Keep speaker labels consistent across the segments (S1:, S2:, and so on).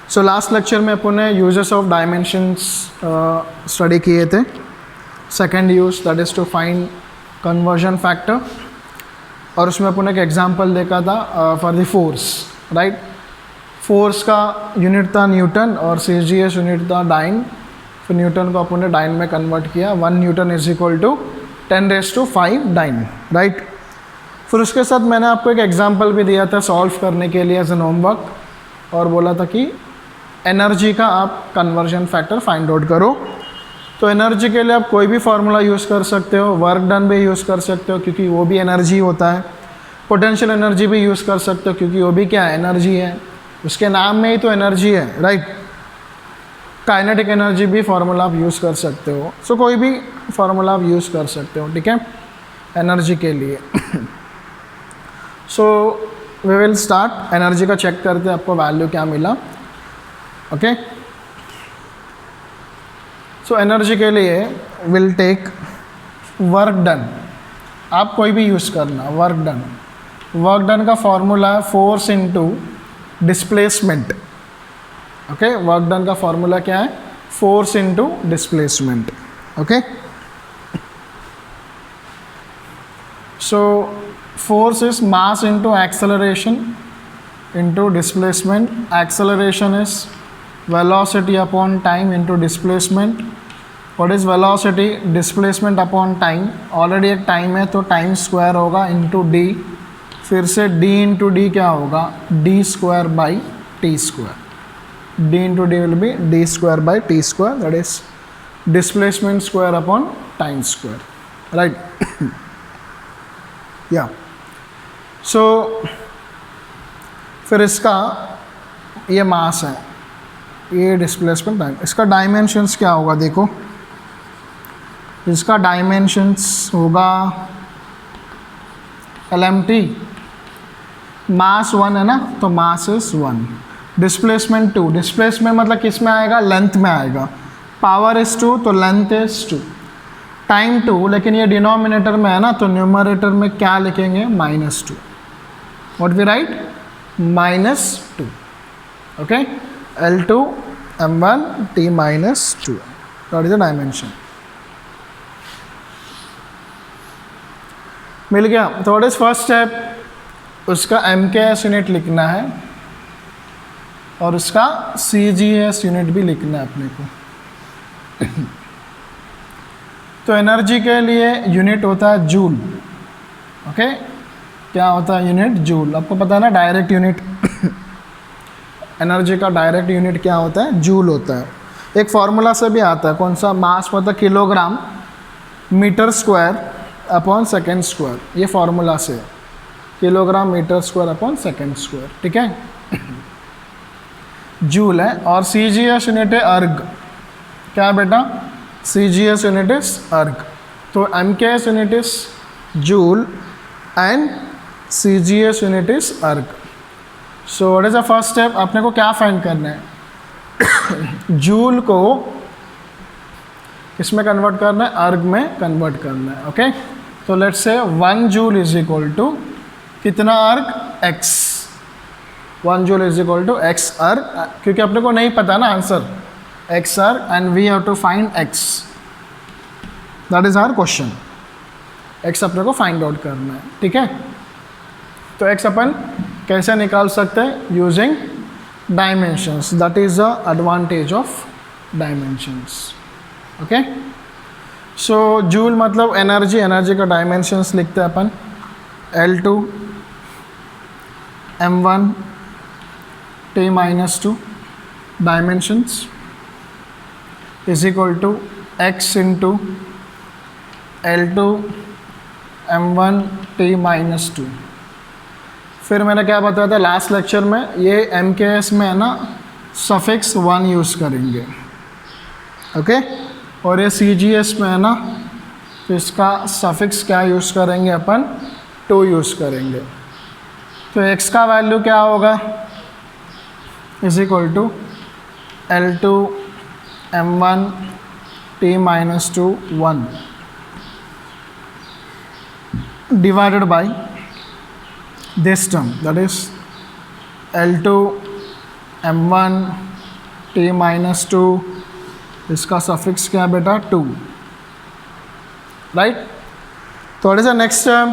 S1: So last lecture में अपन ने uses of dimensions study किए थे. Second use that is to find conversion factor, और उसमें अपन ने एक एग्जांपल देखा था for the force, right. Force का यूनिट था न्यूटन और CGS यूनिट था डाइन. फिर न्यूटन को अपन ने डाइन में कन्वर्ट किया. 1 newton is equal to 10⁵ dyne, right. फिर उसके साथ मैंने आपको एक एग्जांपल भी दिया था सॉल्व करने के लिए एज एन होमवर्क, और बोला था कि एनर्जी का आप कन्वर्जन फैक्टर फाइंड आउट करो. तो एनर्जी के लिए आप कोई भी फार्मूला यूज़ कर सकते हो, वर्क डन भी यूज़ कर सकते हो क्योंकि वो भी एनर्जी होता है. पोटेंशियल एनर्जी भी यूज़ कर सकते हो क्योंकि वो भी क्या है, एनर्जी है. उसके नाम में ही तो एनर्जी है, राइट. काइनेटिक एनर्जी भी फार्मूला आप यूज़ कर सकते हो. सो कोई भी फार्मूला आप यूज़ कर सकते हो, ठीक है, एनर्जी के लिए. So we will start. Energy का चेक करते हैं आपको वैल्यू क्या मिला. ओके. सो एनर्जी के लिए विल टेक वर्क डन. आप कोई भी यूज़ करना. वर्क डन, वर्क डन का फॉर्मूला है force into displacement. Okay. Work done का फॉर्मूला क्या है, force into displacement. Okay. So force is mass into acceleration into displacement. Acceleration is velocity upon time into displacement. What is velocity? Displacement upon time. Already एक time है तो time square होगा into d. फिर से d into d क्या होगा, d square by t square. d into d will be d square by t square, that is displacement square upon time square, right. yeah. सो फिर इसका ये मास है, ये डिस्प्लेसमेंट टाइम. इसका डायमेंशंस क्या होगा, देखो. इसका डायमेंशंस होगा LMT. मास 1 है ना, तो मास इज 1. डिस्प्लेसमेंट 2. डिस्प्लेसमेंट मतलब किस में आएगा, लेंथ में आएगा. पावर इज 2 तो लेंथ इज 2. टाइम 2, लेकिन ये डिनोमिनेटर में है ना, तो न्यूमरेटर में क्या लिखेंगे, -2. What we write, -2. Okay. L2 m1 t -2. That is the dimension. मिल गया. तो what is first step, उसका MKS यूनिट लिखना है और उसका CGS यूनिट भी लिखना है अपने को. तो एनर्जी के लिए यूनिट होता है जूल. ओके. क्या होता है यूनिट, जूल. आपको पता है ना डायरेक्ट यूनिट. एनर्जी का डायरेक्ट यूनिट क्या होता है, जूल होता है. एक फार्मूला से भी आता है, कौन सा, मास होता है kilogram metre square upon second square. ये फार्मूला से kilogram metre square upon second square, ठीक है. जूल है. और CGS यूनिट है अर्ग. क्या बेटा, CGS यूनिट इज अर्ग. तो MKS unit is joule and CGS unit is erg. So what is the first step, आपने को क्या फाइंड करना है, जूल को इसमें कन्वर्ट करना है, अर्ग में कन्वर्ट करना है. ओके. तो let's say 1 joule is equal to कितना erg, x. 1 joule is equal to x erg, क्योंकि अपने को नहीं पता ना answer, x erg, and we have to find x. That is our question. x अपने को फाइंड आउट करना है, ठीक है. तो x अपन कैसे निकाल सकते हैं, using dimensions. That is the advantage of dimensions. Okay. So joule मतलब एनर्जी. एनर्जी का डायमेंशंस लिखते हैं अपन, L2 m1 t -2 dimensions is equal to x into L2 m1 t -2. फिर मैंने क्या बताया था लास्ट लेक्चर में, ये MKS में है ना सफिक्स 1 यूज़ करेंगे. ओके. और ये CGS में है ना, तो इसका सफिक्स क्या यूज़ करेंगे अपन, 2 यूज़ करेंगे. तो x का वैल्यू क्या होगा, is equal to L2 m1 t -2 1 divided by this term, that is L2 m1 t minus 2, इसका सफिक्स क्या है बेटा 2, राइट. तो what is the next step?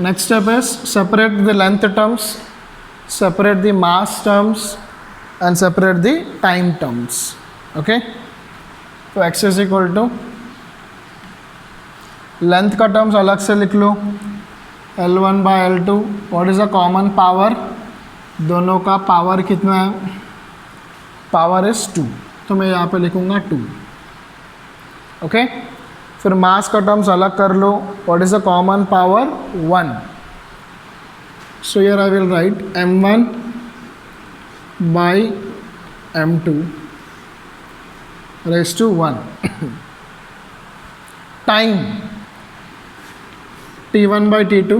S1: Next step is separate the length terms, separate the mass terms and separate the time terms. Okay, तो x is equal to length का terms अलग से लिख लो, L1 by L2. What is the common power? दोनों का power कितना है? पावर इज 2, तो मैं यहाँ पे लिखूँगा 2. ओके, फिर मास का टर्म्स अलग कर लो. What is the common power? 1. So here I will write m1 by m2 raise to 1. Time t1 by t2,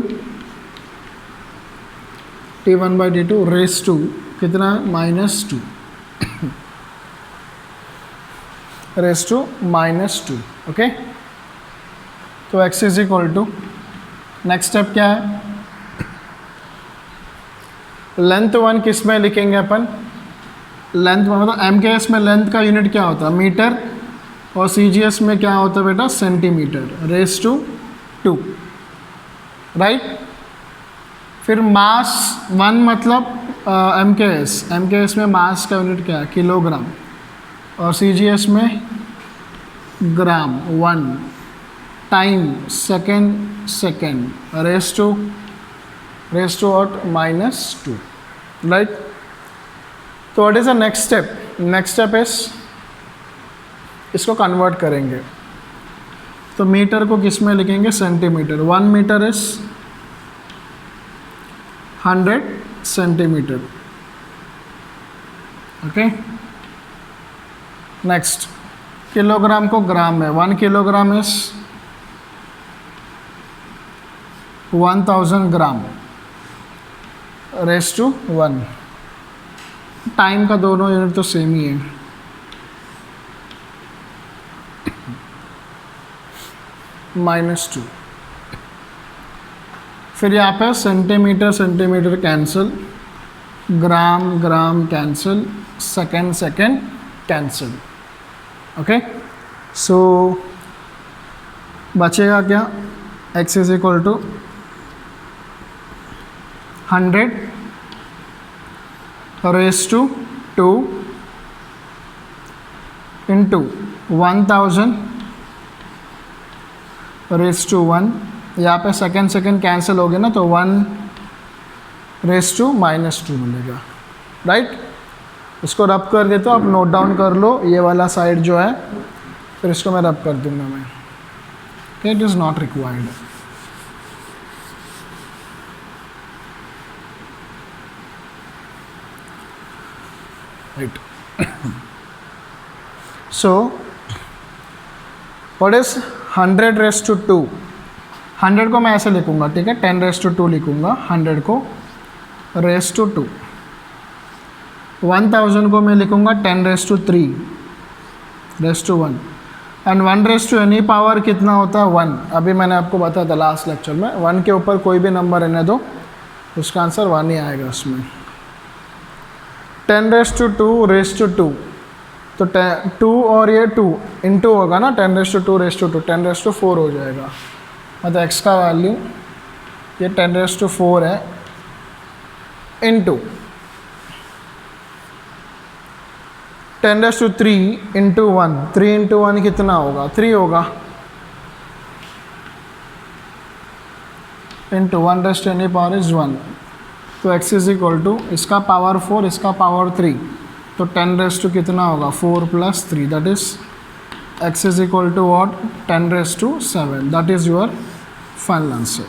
S1: t1 by t2 raise to कितना? -2, रेज टू -2. ओके, तो x is equal to, next step क्या है? Length 1 किस में लिखेंगे अपन? Length मतलब MKS में लेंथ का यूनिट क्या होता है? मीटर, और CGS में क्या होता है बेटा? Centimetre, raise to 2, right. फिर मास 1 मतलब MKS में मास का यूनिट क्या है? किलोग्राम, और CGS में gram 1. Time second, raise to और -2, राइट. तो what is the next step? Next step is इसको कन्वर्ट करेंगे. तो मीटर को किस में लिखेंगे? Centimetre. 1 metre is 100 centimetre. Okay, next kilogram को ग्राम में, 1 kilogram is 1000 gram, raise to 1. Time का दोनों यूनिट तो सेम ही है. -2. फिर यहाँ पे centimetre cancel, gram cancel, second cancel. Okay, so बचेगा क्या? x is equal to 100 raise to 2 into 1000 raise to 1. यहाँ पे सेकेंड कैंसिल हो गया ना, तो 1 रेज टू -2 मिलेगा, राइट. इसको रब कर देता हूँ, आप नोट डाउन कर लो ये वाला साइड जो है, फिर इसको मैं रब कर दूंगा मैं. It is not required. Right. So what is 100 raise to 2? 100 को मैं ऐसे लिखूंगा, ठीक है, 10 रेज टू 2 लिखूंगा. 100 को रेज टू 2. 1000 को मैं लिखूंगा 10 raise to 3 raise to 1. And 1 raise to any power कितना होता है? 1. अभी मैंने आपको बताया था लास्ट लेक्चर में, 1 के ऊपर कोई भी नंबर रहने दो, उसका आंसर 1 ही आएगा उसमें. 10 रेज टू 2 रेज टू 2, तो 2 और ये 2 इंटू होगा ना, 10 raise to 2 raise to 2, 10 raise to 4 हो जाएगा. मतलब x का वैल्यू ये 10 रेज टू 4 है, into 10 raise to 3 into 1. 3 into 1 कितना होगा? 3 होगा, into 1 raise to any power is 1. तो x इज इक्वल टू इसका पावर 4, इसका पावर 3, तो 10 रेज टू कितना होगा? 4 + 3, that is x is equal to what? 10 raise to 7. That is your final answer.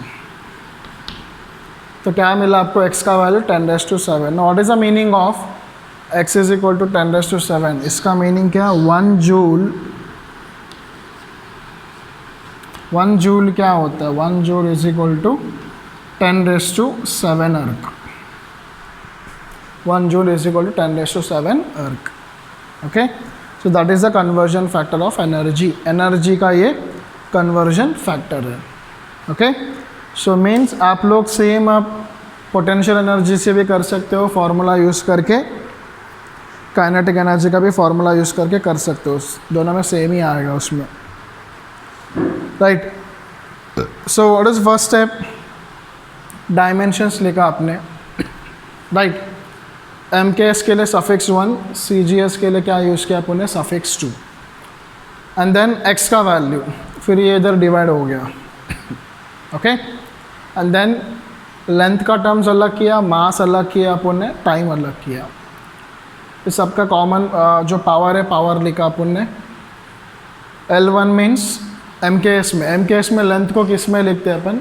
S1: तो क्या मिला आपको? x का value 10 raise to 7. What is the meaning of x is equal to 10 raise to 7? इसका meaning क्या? 1 joule क्या होता है? 1 joule is equal to 10 raise to 7 erg. 1 joule is equal to 10 raise to 7 erg. Okay, so that is the conversion factor of energy. Energy का ये conversion factor है. Okay, so means आप लोग same आप potential energy से भी कर सकते हो फॉर्मूला यूज़ करके. काइनेटिक एनर्जी का भी फॉर्मूला यूज़ करके कर सकते हो, दोनों में सेम ही आएगा उसमें, right. So what is first step, dimensions लिखा आपने, राइट। एम के एस के लिए सफिक्स 1, सी जी एस के लिए क्या यूज़ किया आपने, सफिक्स 2, एंड देन एक्स का वैल्यू, फिर ये इधर डिवाइड हो गया, ओके। एंड देन लेंथ का टर्म्स अलग किया, मास अलग किया अपन ने, टाइम अलग किया। इस सबका कॉमन जो पावर है, पावर लिखा अपन ने। L1 मीन्स एम के एस में लेंथ को किस में लिखते हैं अपन,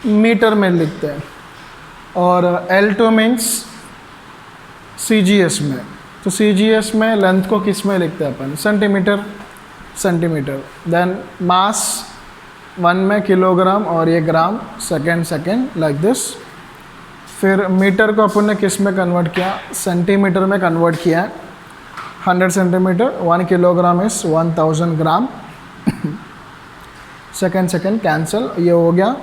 S1: मीटर में लिखते हैं, और L2 मीन्स सी जी एस में, तो सी जी एस में लेंथ को किस में लिखते हैं अपन, सेंटीमीटर। देन मास 1 में किलोग्राम और ये ग्राम, सेकेंड लाइक दिस। फिर मीटर को अपन ने किस में कन्वर्ट किया, सेंटीमीटर में कन्वर्ट किया है। 100 सेंटीमीटर 1 किलोग्राम इस 1000 ग्राम। सेकेंड कैंसिल, ये हो गया।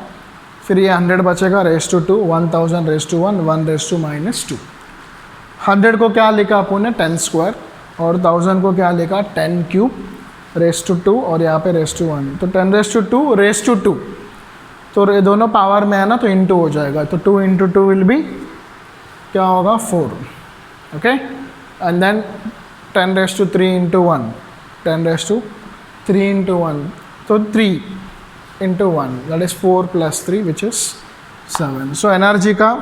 S1: फिर ये 100 बचेगा, raise to 2, 1000 raise to 1, 1 raise to -2। 100 को क्या लिखा अपन ने, 10 स्क्वायर, और 1000 को क्या लिखा, 10 क्यूब, रेस टू 2, और यहाँ पे रेस टू 1, तो 10 रेस टू 2 रेस टू 2, तो ये दोनों पावर में है ना, तो इंटू हो जाएगा, तो 2 × 2 विल बी क्या होगा, 4, okay. And then 10 raise to 3 × 1, 10 raise to 3 × 1, तो 3 × 1, that is 4 + 3 which is 7। So energy का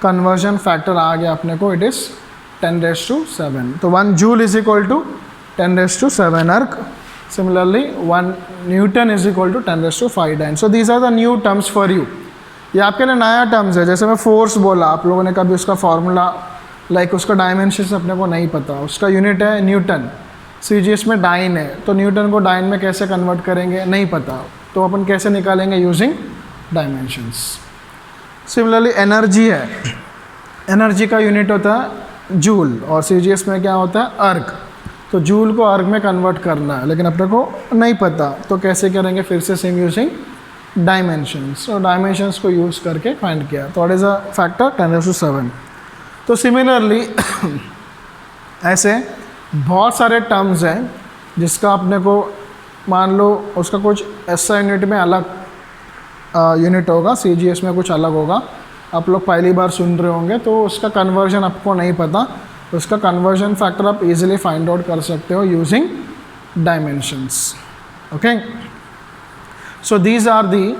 S1: कन्वर्जन फैक्टर आ गया अपने को, इट इज 10⁻⁷। तो 1 जूल इज इक्वल टू 10⁻⁷ अर्क। Similarly, 1 Newton is equal to 10⁵ dyne. So these are the new terms for you. ये आपके लिए नया टर्म्स है। जैसे मैं फोर्स बोला, आप लोगों ने कभी उसका फॉर्मूला लाइक उसका डायमेंशंस अपने को नहीं पता, उसका यूनिट है न्यूटन, सीजीएस में डाइन है, तो न्यूटन को डाइन में कैसे कन्वर्ट करेंगे नहीं पता, तो अपन कैसे निकालेंगे, यूजिंग डायमेंशंस। सिमिलरली एनर्जी है, एनर्जी का यूनिट होता है जूल, और सीजीएस में क्या होता है, अर्क, तो जूल को अर्ग में कन्वर्ट करना है, लेकिन अपने को नहीं पता, तो कैसे करेंगे, फिर से सेम यूजिंग डायमेंशंस, और डायमेंशंस को यूज़ करके फाइंड किया, तो व्हाट इज़ अ फैक्टर, 10⁻⁷। तो सिमिलरली ऐसे बहुत सारे टर्म्स हैं जिसका अपने को मान लो उसका कुछ ऐसा यूनिट में अलग यूनिट होगा, सीजीएस में कुछ अलग होगा, आप लोग पहली बार सुन रहे होंगे, तो उसका कन्वर्जन आपको नहीं पता, उसका कन्वर्जन फैक्टर आप इजीली फाइंड आउट कर सकते हो using dimensions, okay. So these are the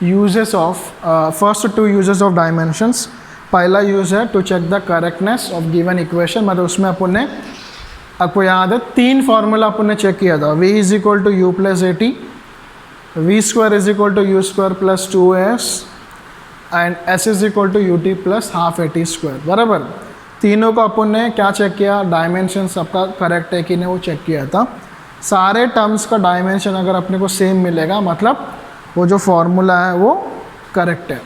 S1: uses of first 2 uses of dimensions. पहला यूज़ है to check the correctness of given equation, मतलब उसमें अपन ने, आपको याद है 3 फार्मूला अपन ने चेक किया था, v = u + at, v² = u² + 2s, and s = ut + ½ at², बराबर। तीनों को अपन ने क्या चेक किया, डायमेंशन सबका करेक्ट है कि नहीं वो चेक किया था। सारे टर्म्स का डायमेंशन अगर अपने को सेम मिलेगा, मतलब वो जो फॉर्मूला है वो करेक्ट है,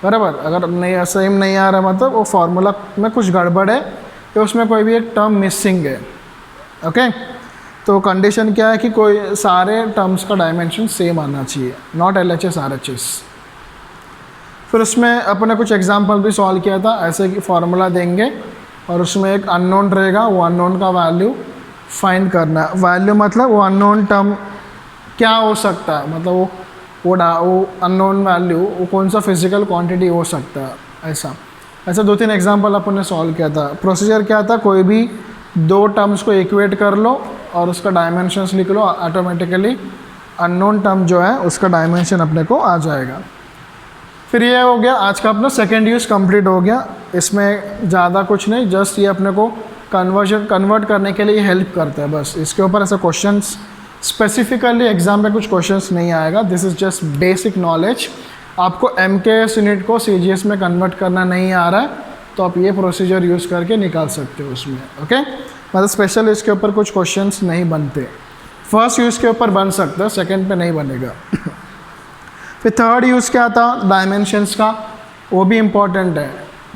S1: बराबर। अगर नहीं सेम नहीं आ रहा, मतलब वो फार्मूला में कुछ गड़बड़ है, तो उसमें कोई भी एक टर्म मिसिंग है, ओके। तो कंडीशन क्या है कि कोई सारे टर्म्स का डायमेंशन सेम आना चाहिए, नॉट LHS RHS। फिर उसमें अपन ने कुछ एग्जांपल भी सॉल्व किया था, ऐसे कि फार्मूला देंगे और उसमें एक अननोन रहेगा, वो अननोन का वैल्यू फाइंड करना। वैल्यू मतलब वो अननोन टर्म क्या हो सकता है, मतलब वो अननोन वैल्यू वो कौन सा फिजिकल क्वांटिटी हो सकता है, ऐसा 2-3 एग्जांपल अपन ने सॉल्व किया था। प्रोसीजर क्या था, कोई भी 2 टर्म्स को इक्वेट कर लो और उसका डायमेंशंस लिख लो, ऑटोमेटिकली अननोन टर्म जो है उसका डायमेंशन अपने को आ जाएगा। फिर ये हो गया आज का अपना सेकेंड यूज़ कंप्लीट हो गया। इसमें ज़्यादा कुछ नहीं, जस्ट ये अपने को कन्वर्ट करने के लिए हेल्प करता है बस। इसके ऊपर ऐसा क्वेश्चंस स्पेसिफिकली एग्जाम में कुछ क्वेश्चंस नहीं आएगा, this is just basic knowledge. आपको MKS यूनिट को CGS में कन्वर्ट करना नहीं आ रहा है तो आप ये प्रोसीजर यूज़ करके निकाल सकते हो उसमें, ओके। मतलब स्पेशल इसके ऊपर कुछ क्वेश्चंस नहीं बनते, फर्स्ट यूज़ के ऊपर बन सकता है, सेकेंड पे नहीं बनेगा। फिर थर्ड यूज़ क्या था डायमेंशंस का, वो भी इम्पॉर्टेंट है।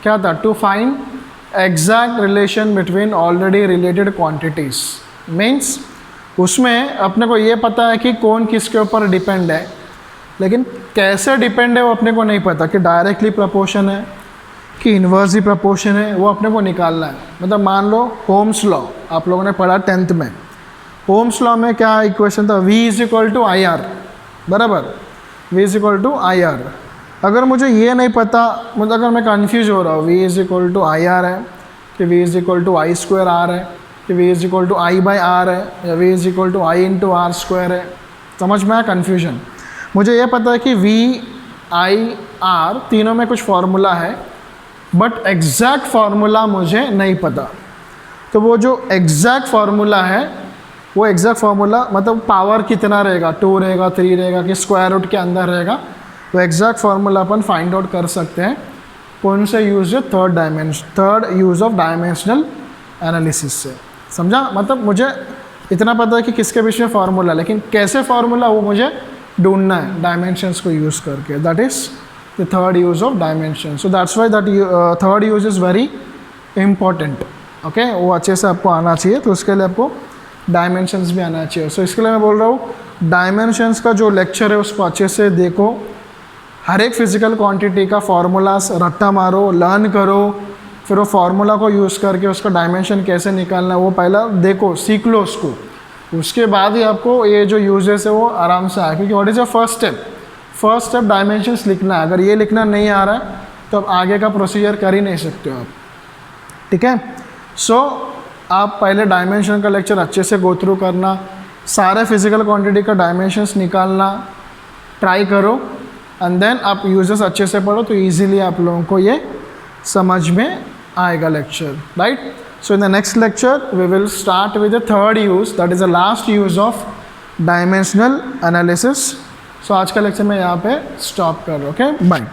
S1: क्या था, to find exact relation between already related quantities. Means उसमें अपने को ये पता है कि कौन किसके ऊपर डिपेंड है, लेकिन कैसे डिपेंड है वो अपने को नहीं पता, कि डायरेक्टली प्रोपोर्शन है, की इन्वर्सली प्रोपोर्शन है वो अपने को निकालना है। मतलब मान लो ओम्स लॉ आप लोगों ने पढ़ा 10th में। ओम्स लॉ में क्या इक्वेशन था, V is equal to I R, बराबर, V is equal to I R. अगर मुझे ये नहीं पता, मतलब अगर मैं कंफ्यूज हो रहा हूँ V is equal to I R है कि V is equal to I square R है कि V is equal to I by R है या V is equal to I into R square है, समझ में आया कन्फ्यूजन। मुझे ये पता है कि V आई आर तीनों में कुछ फार्मूला है, बट एग्जैक्ट फार्मूला मुझे नहीं पता। तो वो जो एग्जैक्ट फार्मूला है, वो एग्जैक्ट फार्मूला मतलब पावर कितना रहेगा, 2 रहेगा, 3 रहेगा कि स्क्वायर रूट के अंदर रहेगा, तो एग्जैक्ट फार्मूला अपन फाइंड आउट कर सकते हैं कौन से use, third use of dimensional analysis से। समझा, मतलब मुझे इतना पता है कि किसके बीच में फार्मूला, लेकिन कैसे फार्मूला वो मुझे ढूंढना है डायमेंशंस को यूज़ करके। That is the third use of dimension. So that's why that third use is very important. Okay, वो अच्छे से आपको आना चाहिए, तो उसके लिए आपको डायमेंशंस भी आना चाहिए। सो इसके लिए मैं बोल रहा हूँ डायमेंशंस का जो लेक्चर है उसको अच्छे से देखो, हर एक फिजिकल क्वांटिटी का फार्मूलास रट्टा मारो, लर्न करो, फिर वो फार्मूला को यूज़ करके उसका डायमेंशन कैसे निकालना है वो पहला देखो, सीख लो उसको, उसके बाद ही आपको ये जो यूजेस है वो आराम से आए। क्योंकि what is your first step dimensions लिखना है। अगर ये लिखना नहीं आ रहा है तो आप आगे का प्रोसीजर कर ही नहीं सकते हो आप, ठीक है। सो आप पहले डायमेंशन का लेक्चर अच्छे से गो थ्रू करना, सारे फिजिकल क्वांटिटी का डायमेंशंस निकालना ट्राई करो, एंड देन आप यूजेस अच्छे से पढ़ो तो इजीली आप लोगों को ये समझ में आएगा lecture, right. So in the next lecture we will start with the third use, that is the last use of dimensional analysis. So आज का लेक्चर मैं यहाँ पे स्टॉप कर रहा हूँ। Okay, bye.